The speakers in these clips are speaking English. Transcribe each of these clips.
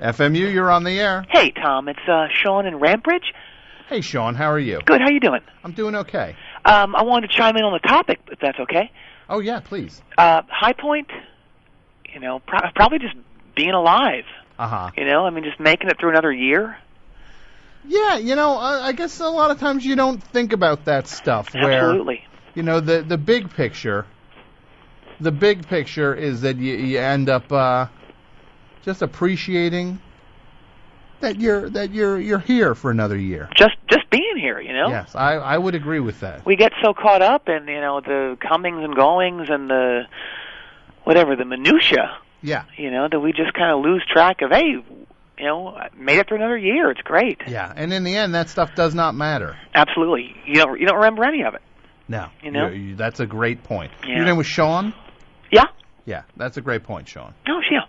FMU, you're on the air. Hey, Tom, it's Shawn in Rampbridge. Hey, Shawn, how are you? Good, how you doing? I'm doing okay. I wanted to chime in on the topic, if that's okay. Oh, yeah, please. High point, probably just being alive. Uh-huh. Just making it through another year. Yeah, I guess a lot of times you don't think about that stuff. Absolutely. Where, the big picture is that you end up just appreciating that you're here for another year. Just being here, Yes, I would agree with that. We get so caught up in, the comings and goings and the minutia. Yeah. That we just kind of lose track of, hey, I made it through another year. It's great. Yeah, and in the end, that stuff does not matter. Absolutely. You don't remember any of it. No. That's a great point. Yeah. Your name was Shawn? Yeah. Yeah, that's a great point, Shawn. Oh, yeah.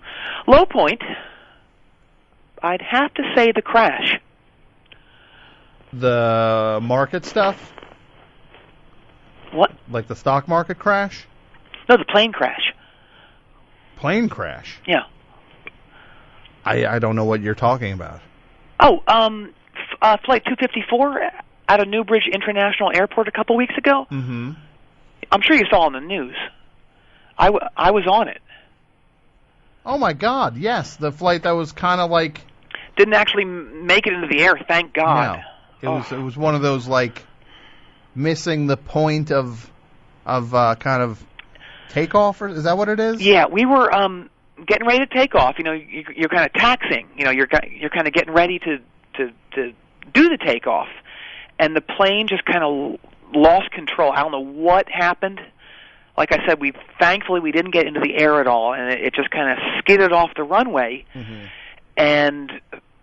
Low point, I'd have to say the crash. The market stuff? What? Like the stock market crash? No, the plane crash. Plane crash? Yeah. I don't know what you're talking about. Oh, Flight 254 out of Newbridge International Airport a couple weeks ago? Mm-hmm. I'm sure you saw on the news. I was on it. Oh, my God, yes. The flight that was kind of like... Didn't actually make it into the air, thank God. No. It was one of those, like, missing the point of kind of takeoff, or is that what it is? Yeah, we were getting ready to take off. You're kind of taxiing. You're kind of getting ready to do the takeoff, and the plane just kind of lost control. I don't know what happened. Like I said, thankfully we didn't get into the air at all, and it just kind of skidded off the runway. Mm-hmm. And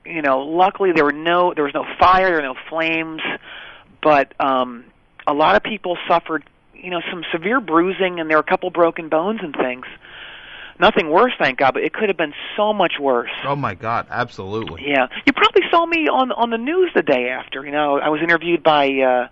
luckily there was no fire, there were no flames, but a lot of people suffered some severe bruising, and there were a couple broken bones and things. Nothing worse, thank God, but it could have been so much worse. Oh my God, absolutely. Yeah, you probably saw me on the news the day after. I was interviewed by a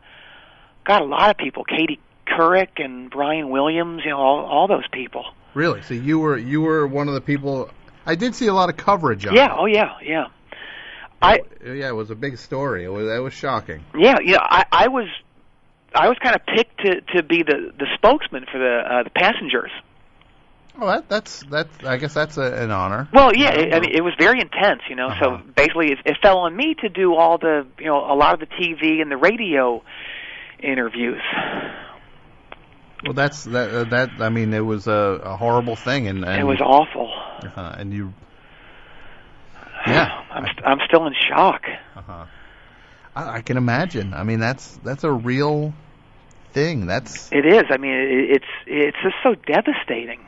lot of people, Katie Couric and Brian Williams, all those people. Really? So you were one of the people. I did see a lot of coverage on it. Yeah, oh yeah. Yeah, it was a big story. That was shocking. Yeah, I was kind of picked to be the spokesman for the passengers. Oh, that's I guess that's an honor. Well, yeah, it was very intense, Uh-huh. So basically, it fell on me to do all the, a lot of the TV and the radio interviews. Well, that. I mean, it was a horrible thing, and it was awful. And you, yeah, I'm still in shock. I can imagine. I mean, that's a real thing. It is. I mean, it's just so devastating.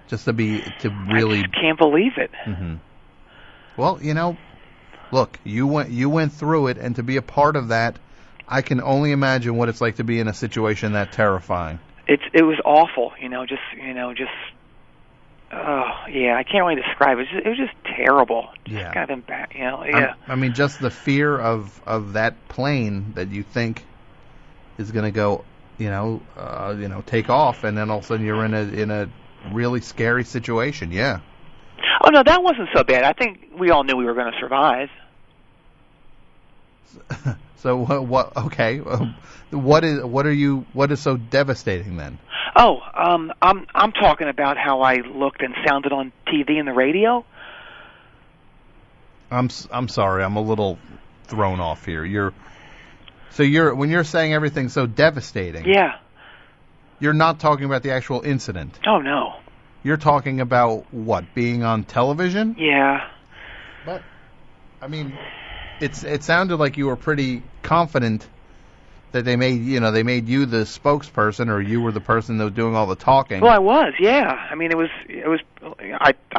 Just to really. I just can't believe it. Mm-hmm. Well, look, you went through it, and to be a part of that, I can only imagine what it's like to be in a situation that terrifying. It was awful, I can't really describe it. It was just terrible. Just kind of yeah. I mean, just the fear of that plane that you think is going to go, take off, and then all of a sudden you're in a really scary situation. Yeah. Oh no, that wasn't so bad. I think we all knew we were going to survive. So what? Okay, what is so devastating then? Oh, I'm talking about how I looked and sounded on TV and the radio. I'm sorry, I'm a little thrown off here. When you're saying everything's so devastating. Yeah. You're not talking about the actual incident. Oh no. You're talking about what? Being on television? Yeah. But I mean, it sounded like you were pretty confident that they made you the spokesperson, or you were the person that was doing all the talking. Well, I was, yeah. I mean, I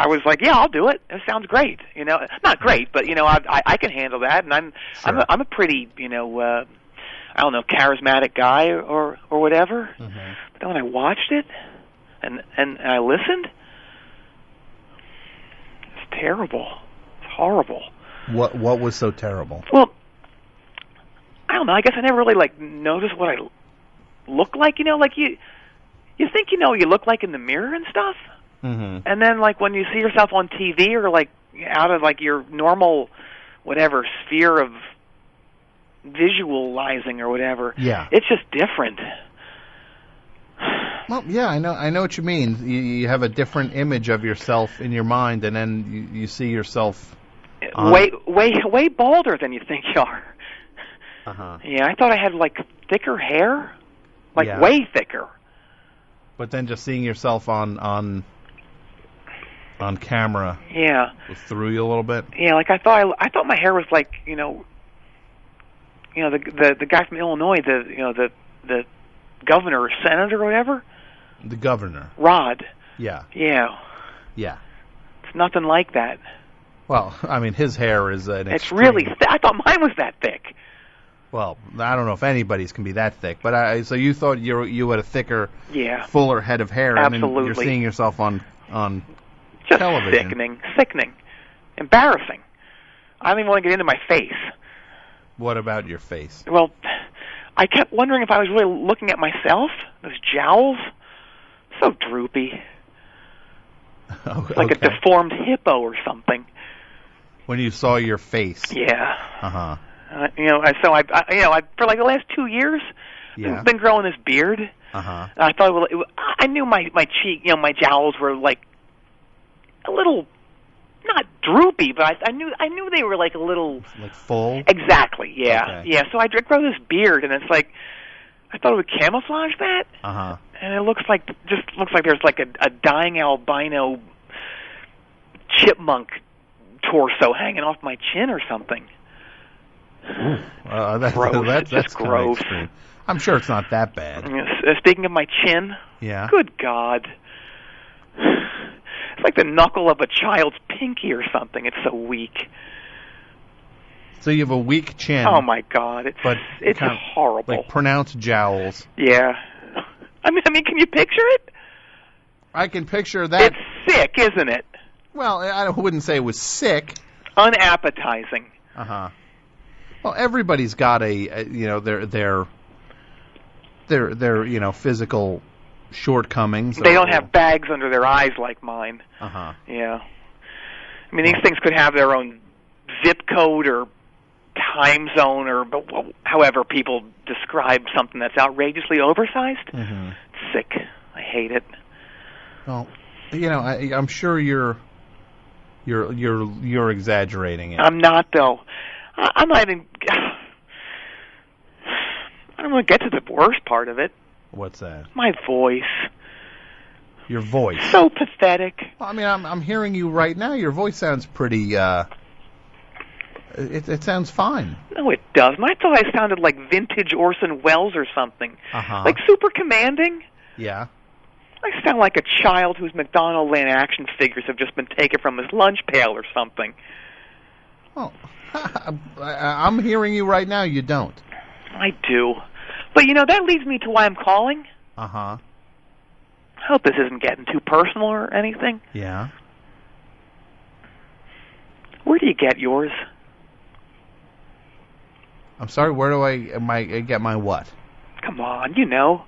was like, yeah, I'll do it. It sounds great. Not great, but I can handle that, and I'm a pretty I don't know, charismatic guy or whatever. Mm-hmm. But then when I watched it and I listened, it's terrible. It's horrible. What was so terrible? Well, I don't know. I guess I never really noticed what I look like. Like you think you look like in the mirror and stuff. Mm-hmm. And then when you see yourself on TV or out of like your normal, whatever sphere of visualizing or whatever. Yeah. It's just different. Well, yeah, I know what you mean. You have a different image of yourself in your mind, and then you see yourself way balder than you think you are. Yeah, I thought I had like thicker hair, way thicker. But then just seeing yourself on camera, threw you a little bit. Yeah, like I thought my hair was like the guy from Illinois, the governor or senator or whatever. The governor. Rod. Yeah. Yeah. Yeah. It's nothing like that. Well, I mean, his hair is an It's extreme. really I thought mine was that thick. Well, I don't know if anybody's can be that thick, but so you thought you had a thicker, fuller head of hair, Absolutely. and you're seeing yourself on just television. Sickening, embarrassing. I don't even want to get into my face. What about your face? Well, I kept wondering if I was really looking at myself. Those jowls, so droopy. Like a deformed hippo or something. When you saw your face. Yeah. Uh-huh. So I for like the last 2 years, been growing this beard. Uh-huh. I thought, I knew my cheek, my jowls were like a little, not droopy, but I knew they were like a little, like full. Exactly. Yeah. Okay. Yeah. So I grow this beard, and it's like, I thought it would camouflage that. Uh-huh. And it looks like there's like a dying albino chipmunk torso hanging off my chin or something. That's gross. Extreme. I'm sure it's not that bad. Speaking of my chin, good God. It's like the knuckle of a child's pinky or something. It's so weak. So you have a weak chin. Oh, my God. It's horrible. Like pronounced jowls. Yeah. I mean, can you picture it? I can picture that. It's sick, isn't it? Well, I wouldn't say it was sick. Unappetizing. Uh-huh. Well, everybody's got their physical shortcomings. They don't have bags under their eyes like mine. Uh-huh. Yeah. I mean, these things could have their own zip code or time zone or however people describe something that's outrageously oversized. Mm-hmm. It's sick. I hate it. Well, I'm sure you're exaggerating it. I'm not, though. I'm not even. I don't want to get to the worst part of it. What's that? My voice. Your voice. So pathetic. Well, I mean, I'm hearing you right now. Your voice sounds pretty. It sounds fine. No, it doesn't. I thought I sounded like vintage Orson Welles or something. Uh-huh. Like super commanding. Yeah. I sound like a child whose McDonald Land action figures have just been taken from his lunch pail or something. Well, I'm hearing you right now. You don't. I do. But, that leads me to why I'm calling. Uh-huh. I hope this isn't getting too personal or anything. Yeah. Where do you get yours? I'm sorry, where do I get my what? Come on, you know.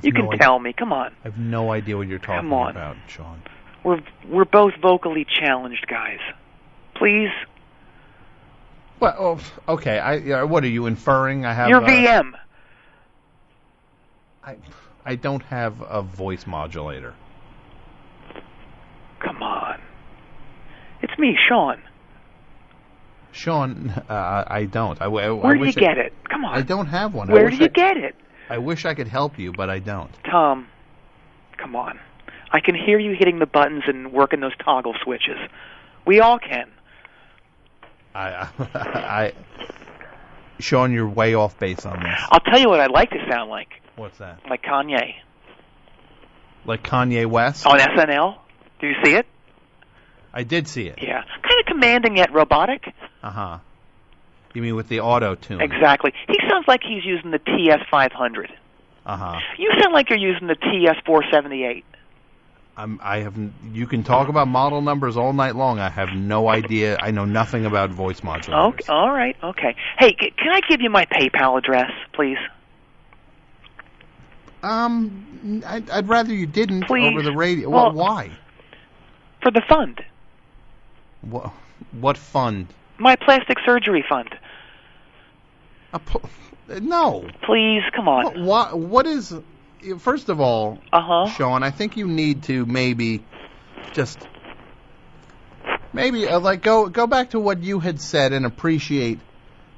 You can tell me, come on. I have no idea what you're talking about, Shawn. We're both vocally challenged guys. Please? Well, okay. What are you inferring? I have your VM. I don't have a voice modulator. Come on. It's me, Shawn. Shawn, I don't. Where do you get it? Come on. I don't have one. Where do you get it? I wish I could help you, but I don't. Tom, come on. I can hear you hitting the buttons and working those toggle switches. We all can. Shawn, you're way off base on this. I'll tell you what I'd like to sound like. What's that? Like Kanye. Like Kanye West? On SNL. Did you see it? I did see it. Yeah. Kind of commanding yet robotic. Uh-huh. You mean with the auto-tune? Exactly. He sounds like he's using the TS-500. Uh-huh. You sound like you're using the TS-478. You can talk about model numbers all night long. I have no idea. I know nothing about voice modulators. Okay, all right, okay. Hey, can I give you my PayPal address, please? I'd rather you didn't Please? over the radio. Well, why? For the fund. What fund? My plastic surgery fund. No. Please, come on. What is... First of all, Shawn, I think you need to maybe go back to what you had said and appreciate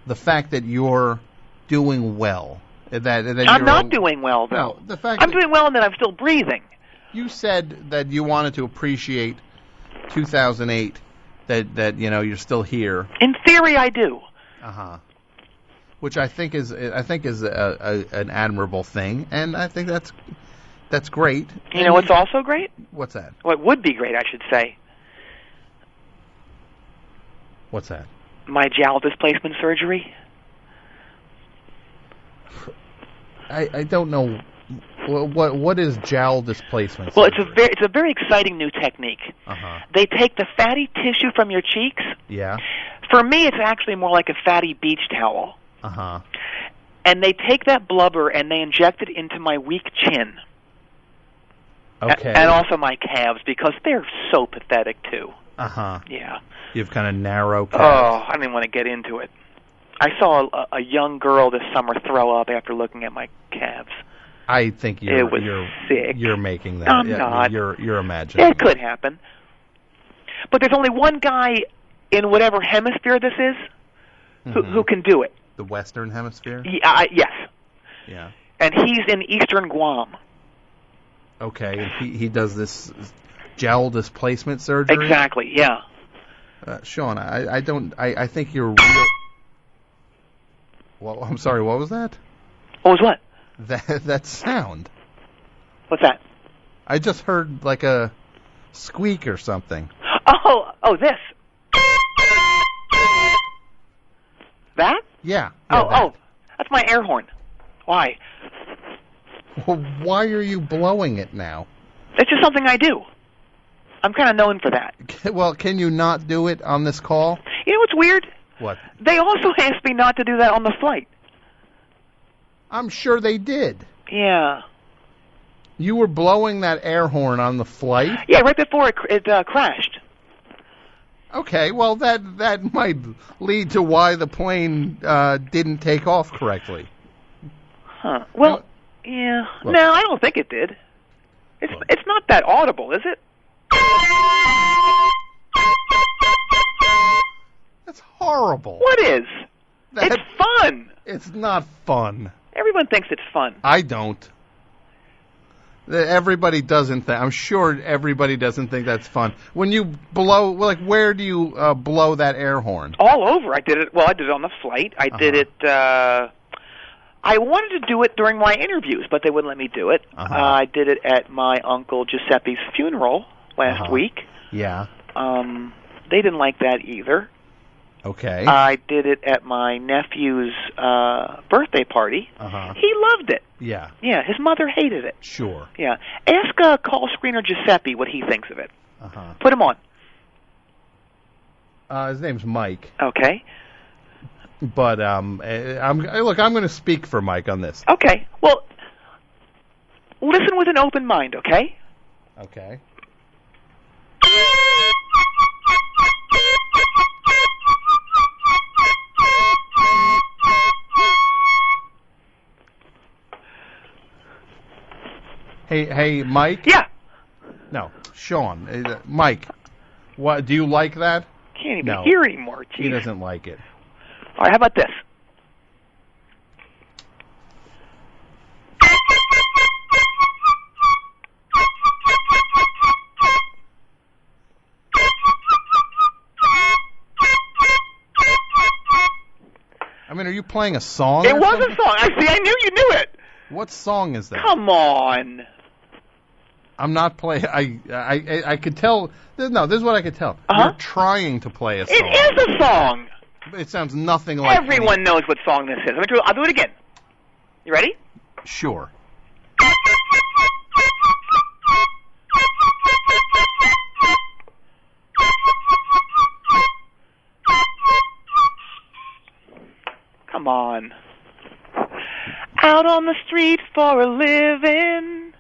the fact that you're doing well. That I'm not doing well, though. No, the fact I'm doing well in that I'm still breathing. You said that you wanted to appreciate 2008, that you're still here. In theory, I do. Which I think is an admirable thing, and I think that's great. You know what's also great? What's that? What would be great, I should say. What's that? My jowl displacement surgery. I don't know what is jowl displacement. Well, surgery? it's a very exciting new technique. They take the fatty tissue from your cheeks. Yeah. For me, it's actually more like a fatty beach towel. And they take that blubber and they inject it into my weak chin. Okay. And also my calves, because they're so pathetic too. Yeah. You have kind of narrow calves. Oh, I don't even want to get into it. I saw a young girl this summer throw up after looking at my calves. I think it was sick. You're making that. I'm not. You're imagining. It could happen. But there's only one guy in whatever hemisphere this is who can do it. The Western Hemisphere? Yes. Yeah. And he's in eastern Guam. Okay, and he does this jowl displacement surgery? Exactly, yeah. Shawn, I think you're real... Well, I'm sorry, what was that? What was what? That sound. What's that? I just heard like a squeak or something. Oh, this. That? Yeah. Oh, that's my air horn. Why? Well, why are you blowing it now? It's just something I do. I'm kind of known for that. Well, can you not do it on this call? You know what's weird? What? They also asked me not to do that on the flight. I'm sure they did. Yeah. You were blowing that air horn on the flight? Yeah, right before it crashed. Okay, well, that might lead to why the plane didn't take off correctly. Huh. Well, yeah. Look. No, I don't think it did. It's not that audible, is it? That's horrible. What is? It's fun. It's not fun. Everyone thinks it's fun. I don't. Everybody doesn't think. I'm sure everybody doesn't think that's fun. When you blow, like, where do you blow that air horn? All over. I did it on the flight. I did it. I wanted to do it during my interviews, but they wouldn't let me do it. I did it at my uncle Giuseppe's funeral last week. Yeah. They didn't like that either. Okay. I did it at my nephew's birthday party. He loved it. Yeah. Yeah, his mother hated it. Sure. Yeah. Ask call screener Giuseppe what he thinks of it. Put him on. His name's Mike. Okay. But I'm going to speak for Mike on this. Okay. Well, listen with an open mind, okay? Okay. Hey, Mike? Yeah. No, Shawn. Mike, what? Do you like that? Can't even hear anymore, Chief. He doesn't like it. All right, how about this? I mean, are you playing a song? It was a song. I knew you knew it. What song is that? Come on. I'm not playing. I could tell. No, this is what I could tell. You're trying to play a song. It is a song. It sounds nothing like. Everyone knows what song this is. I'll do it again. You ready? Sure. Come on. Out on the street for a living.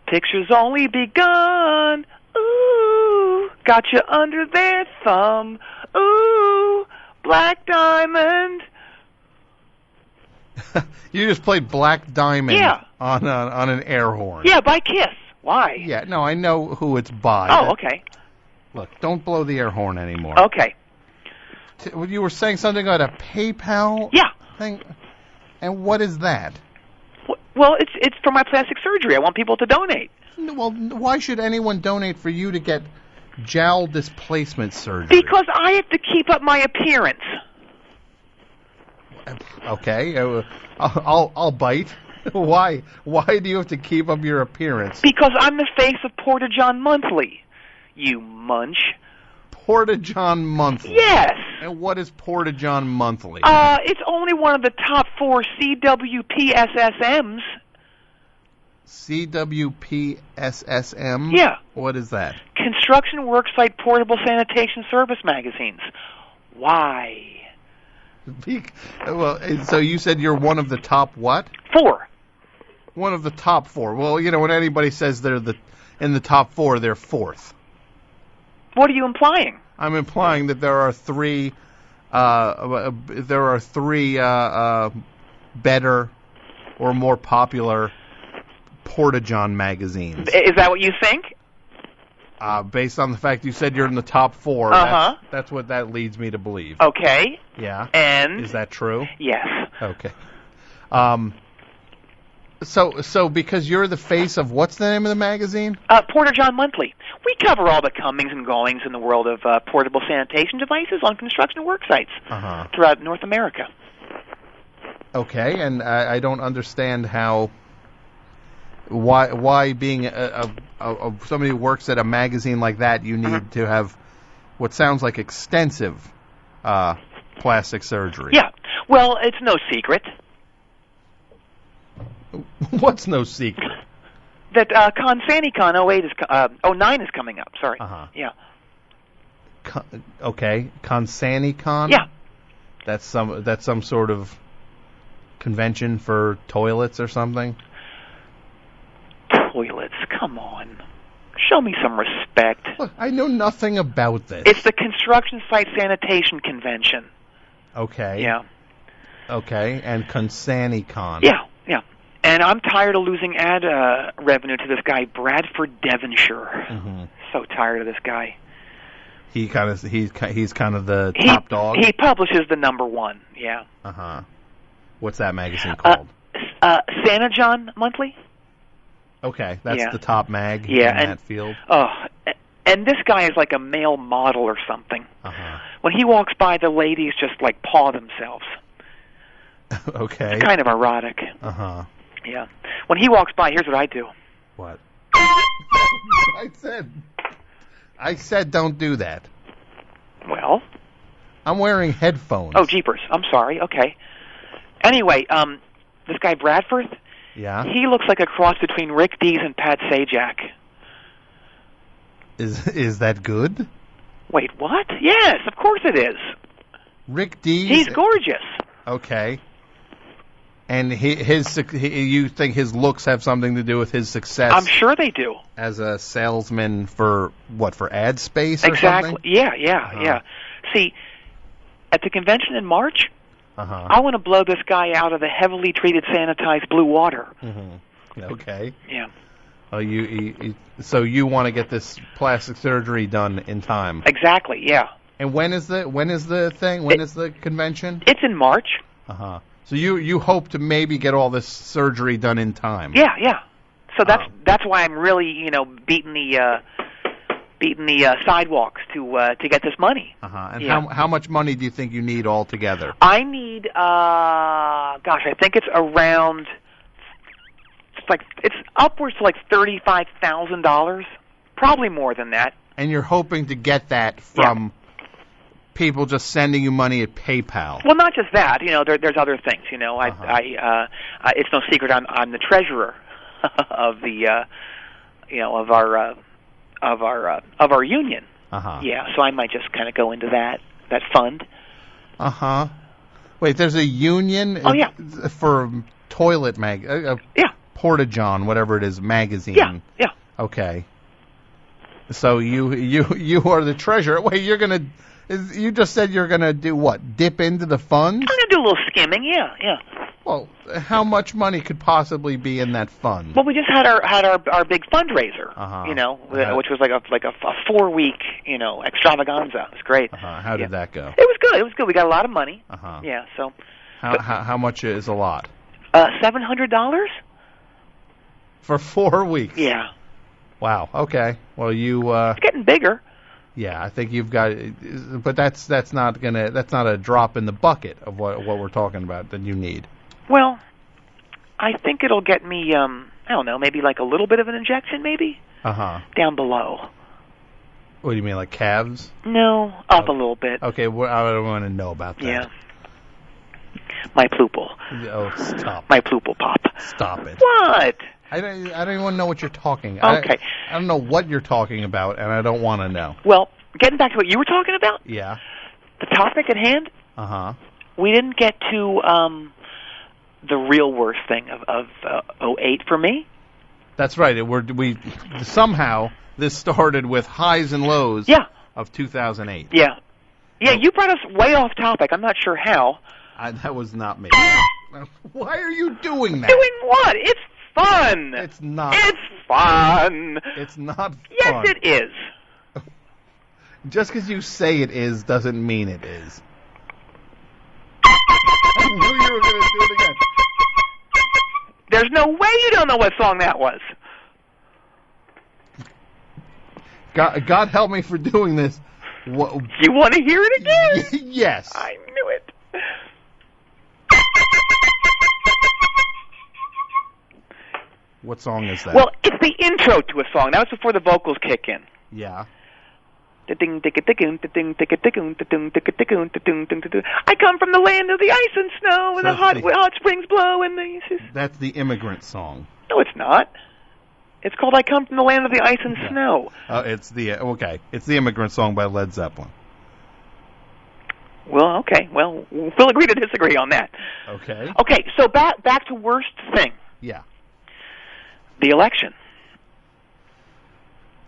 Pictures only begun. Ooh, got you under their thumb. Ooh, Black Diamond. You just played Black Diamond Yeah. on an air horn. Yeah, by Kiss. Why? Yeah, no, I know who it's by. Oh, okay. Look, don't blow the air horn anymore. Okay. You were saying something about a PayPal Yeah. thing, and what is that? Well, it's for my plastic surgery. I want people to donate. Well, why should anyone donate for you to get jowl displacement surgery? Because I have to keep up my appearance. Okay, I'll bite. Why? Why do you have to keep up your appearance? Because I'm the face of Porta-John Monthly. You munch. Porta-John Monthly. Yes. And what is Porta-John Monthly? It's only one of the top 4 CWPSSMs. CWPSSM? Yeah. What is that? Construction Worksite Portable Sanitation Service Magazines. Why? Well, so you said you're one of the top what? 4. One of the top 4. Well, you know, when anybody says they're in the top 4, they're 4th. What are you implying? I'm implying that there are 3 better or more popular Porta-John magazines. Is that what you think? Based on the fact you said you're in the top 4, that's what that leads me to believe. Okay. Yeah. And? Is that true? Yes. Okay. So because you're the face of what's the name of the magazine? Porta-John Monthly. We cover all the comings and goings in the world of portable sanitation devices on construction work sites throughout North America. Okay, and I don't understand why being somebody who works at a magazine like that, you need to have what sounds like extensive plastic surgery. Yeah. Well, it's no secret. What's no secret? That ConSaniCon 09 is coming up. Sorry. Yeah. Okay, ConSaniCon. Yeah. That's some sort of convention for toilets or something. Toilets, come on. Show me some respect. Look, I know nothing about this. It's the Construction Site Sanitation Convention. Okay. Yeah. Okay, and ConSaniCon. Yeah. And I'm tired of losing ad revenue to this guy, Bradford Devonshire. So tired of this guy. He's kind of the top dog. He publishes the #1. Yeah. What's that magazine called? Sanajon Monthly. Okay, that's the top mag in that field. Oh, and this guy is like a male model or something. When he walks by, the ladies just like paw themselves. Okay. It's kind of erotic. Yeah. When he walks by, here's what I do. What? I said don't do that. Well? I'm wearing headphones. Oh, jeepers. I'm sorry. Okay. Anyway, this guy Bradford, he looks like a cross between Rick Dees and Pat Sajak. Is that good? Wait, what? Yes, of course it is. Rick Dees? He's gorgeous. Okay. And you think his looks have something to do with his success? I'm sure they do. As a salesman for ad space or exactly. something? Yeah. See, at the convention in March, I want to blow this guy out of the heavily treated, sanitized blue water. Okay. Yeah. Oh, so you want to get this plastic surgery done in time? Exactly. Yeah. And when is the thing? When is the convention? It's in March. So you hope to maybe get all this surgery done in time? Yeah. So that's why I'm really beating the sidewalks to get this money. And how much money do you think you need altogether? I need I think it's around it's upwards to like $35,000, probably more than that. And you're hoping to get that from people just sending you money at PayPal? Well, not just that. There's other things. It's no secret I'm the treasurer of the of our union. Yeah, so I might just kind of go into that fund. Wait, there's a union? Oh yeah. For toilet yeah. Porta-John, whatever it is, magazine. Yeah. Okay. So you are the treasurer. Wait, you just said you're gonna do what? Dip into the funds? I'm gonna do a little skimming. Yeah. Well, how much money could possibly be in that fund? Well, we just had our big fundraiser, which was like a 4-week, extravaganza. It was great. How did that go? It was good. We got a lot of money. Yeah. So. How much is a lot? $700 for 4 weeks. Yeah. Wow. Okay. Well, it's getting bigger. Yeah, I think you've got, but that's not a drop in the bucket of what we're talking about that you need. Well, I think it'll get me, I don't know, maybe like a little bit of an injection, maybe. Down below. What do you mean, like calves? No, up a little bit. Okay, well, I don't want to know about that. Yeah. My ploople. Oh, stop. My ploople pop. Stop it. What? I don't even know what you're talking. Okay. I don't know what you're talking about, and I don't want to know. Well, getting back to what you were talking about. Yeah. The topic at hand. We didn't get to the real worst thing of 08 for me. That's right. We somehow this started with highs and lows. Yeah. Of 2008. Yeah. Yeah. You brought us way off topic. I'm not sure how. That was not me. Why are you doing that? Doing what? It's fun. It's not. It's fun. It's not fun. Yes, it is. Just because you say it is doesn't mean it is. I knew you were going to do it again. There's no way you don't know what song that was. God help me for doing this. You want to hear it again? Yes. I knew it. What song is that? Well, it's the intro to a song. That was before the vocals kick in. Yeah. I come from the land of the ice and snow, and the hot springs blow, and the... That's the immigrant song. No, it's not. It's called "I Come from the Land of the Ice and Snow." It's the immigrant song by Led Zeppelin. Well, okay. Well, we'll agree to disagree on that. Okay. Okay. So back to worst thing. Yeah. The election.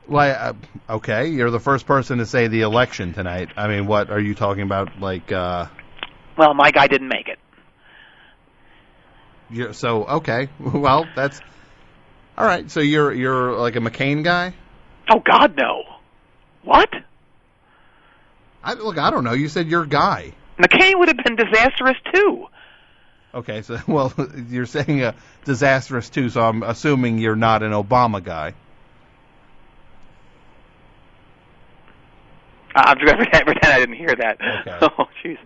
Well, okay, you're the first person to say the election tonight. I mean, what are you talking about? Like, well, my guy didn't make it. So okay, well, that's all right. So you're like a McCain guy? Oh God, no. What? I don't know. You said your guy. McCain would have been disastrous too. Okay, so well, you're saying disastrous too. So I'm assuming you're not an Obama guy. I'm just going to pretend I didn't hear that. Okay. Oh, jeez.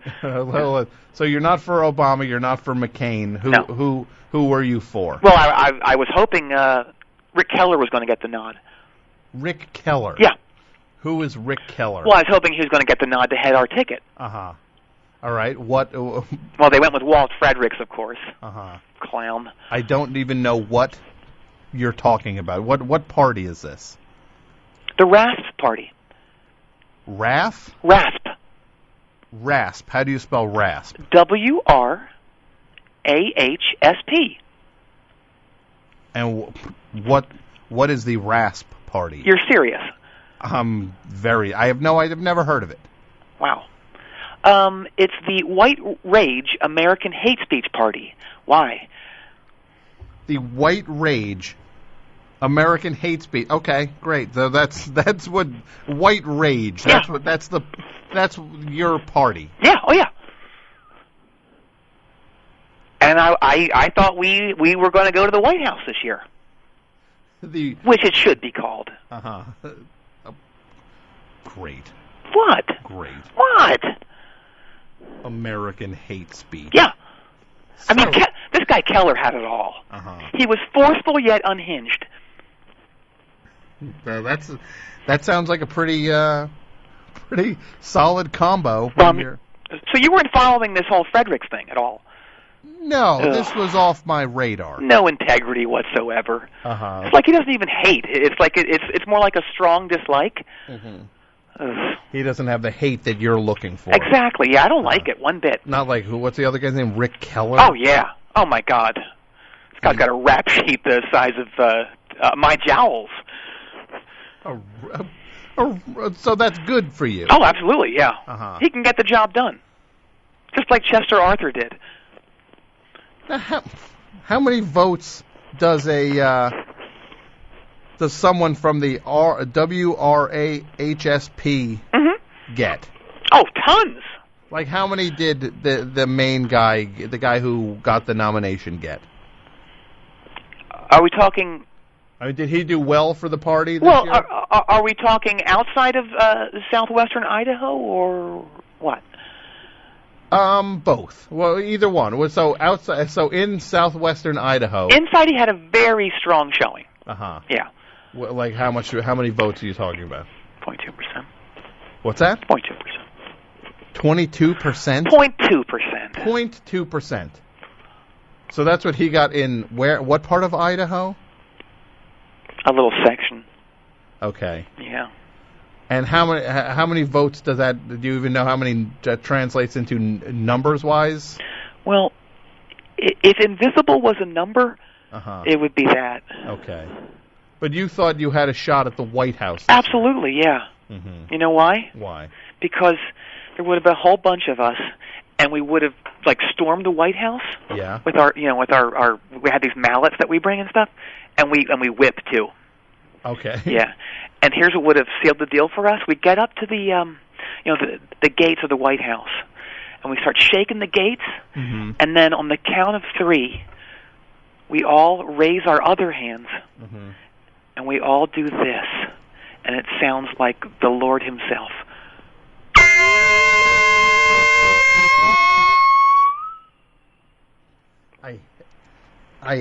Well, so you're not for Obama. You're not for McCain. Who were you for? Well, I was hoping Rick Keller was going to get the nod. Rick Keller. Yeah. Who is Rick Keller? Well, I was hoping he was going to get the nod to head our ticket. All right. What? Well, they went with Walt Fredericks, of course. Clown. I don't even know what you're talking about. What party is this? The RASP party. RAF? RASP. RASP. How do you spell RASP? WRAHSP. And what is the RASP party? You're serious? I've never heard of it. Wow. It's the White Rage American Hate Speech Party. Why? The White Rage American Hate Speech. Okay, great. So that's what White Rage. That's yeah. That's your party. Yeah. Oh yeah. And I thought we were going to go to the White House this year. Which it should be called. Great. What? Great. What? American Hate Speech. Yeah. I mean, this guy Keller had it all. He was forceful yet unhinged. That sounds like a pretty solid combo. So you weren't following this whole Fredericks thing at all? No, this was off my radar. No integrity whatsoever. It's like he doesn't even hate. It's like it's more like a strong dislike. He doesn't have the hate that you're looking for. Exactly. Yeah, I don't like it one bit. Not like who? What's the other guy's name? Rick Keller. Oh yeah. Oh my God. This guy's got a rap sheet the size of my jowls. So that's good for you. Oh, absolutely, yeah. Uh-huh. He can get the job done, just like Chester Arthur did. Now, how many votes does someone from the WRAHSP get? Oh, tons. Like, how many did the main guy, the guy who got the nomination, get? Are we talking... I mean, did he do well for the party this Well, year? are we talking outside of southwestern Idaho, or what? Both. Well, either one. So outside, so in southwestern Idaho. Inside, he had a very strong showing. Uh-huh. Yeah. Well, like, how many votes are you talking about? 0.2%. What's that? 0.2%. 22%? 0.2%. 0.2%. So that's what he got in what part of Idaho? A little section. Okay. Yeah. And how many votes does that? Do you even know how many that translates into numbers wise? Well, if invisible was a number, it would be that. Okay. But you thought you had a shot at the White House. Absolutely, yeah. Mm-hmm. You know why? Why? Because there would have been a whole bunch of us, and we would have stormed the White House. Yeah. With our we had these mallets that we bring and stuff, and we whip too. Okay. Yeah. And here's what would have sealed the deal for us. We get up to the gates of the White House, and we start shaking the gates, and then on the count of 3, we all raise our other hands, and we all do this, and it sounds like the Lord himself. I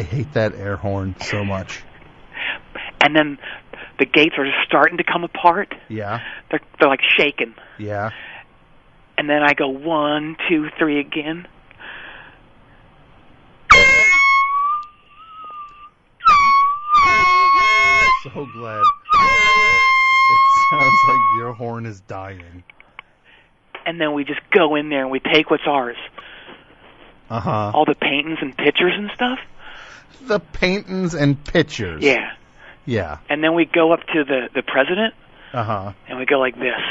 hate that air horn so much. And then the gates are just starting to come apart. Yeah. They're like shaking. Yeah. And then I go 1, 2, 3 again. So glad. It sounds like your horn is dying. And then we just go in there and we take what's ours. All the paintings and pictures and stuff. The paintings and pictures. Yeah. Yeah. And then we go up to the president. And we go like this.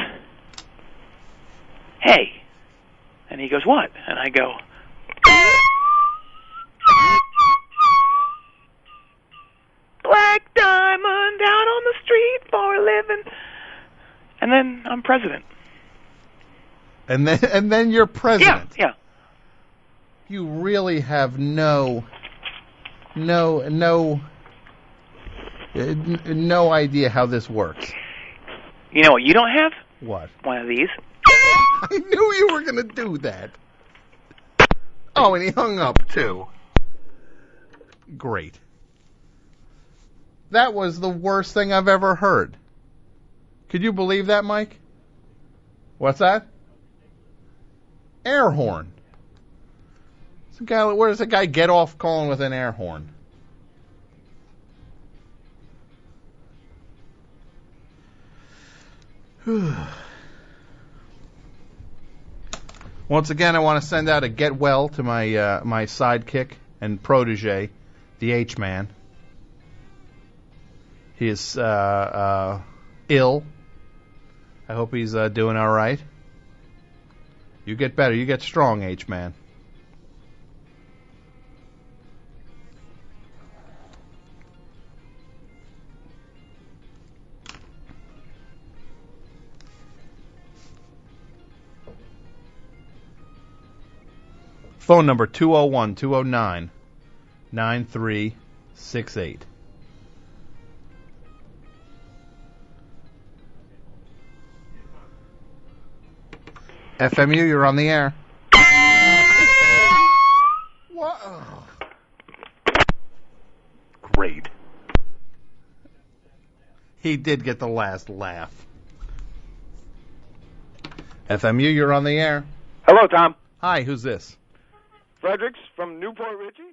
Hey. And he goes, what? And I go... Black diamond out on the street for a living. And then I'm president. And then you're president. Yeah. You really have no idea how this works. You know what you don't have? What? One of these. I knew you were going to do that. Oh, and he hung up, too. Great. That was the worst thing I've ever heard. Could you believe that, Mike? What's that? Air horn. Where does a guy get off calling with an air horn? Once again, I want to send out a get well to my my sidekick and protege, the H-Man. He is ill. I hope he's doing all right. You get better. You get strong, H-Man. Phone number 201-209-9368. FMU, you're on the air. What? Oh. Great. He did get the last laugh. FMU, you're on the air. Hello, Tom. Hi, who's this? Fredericks from Newport Richie.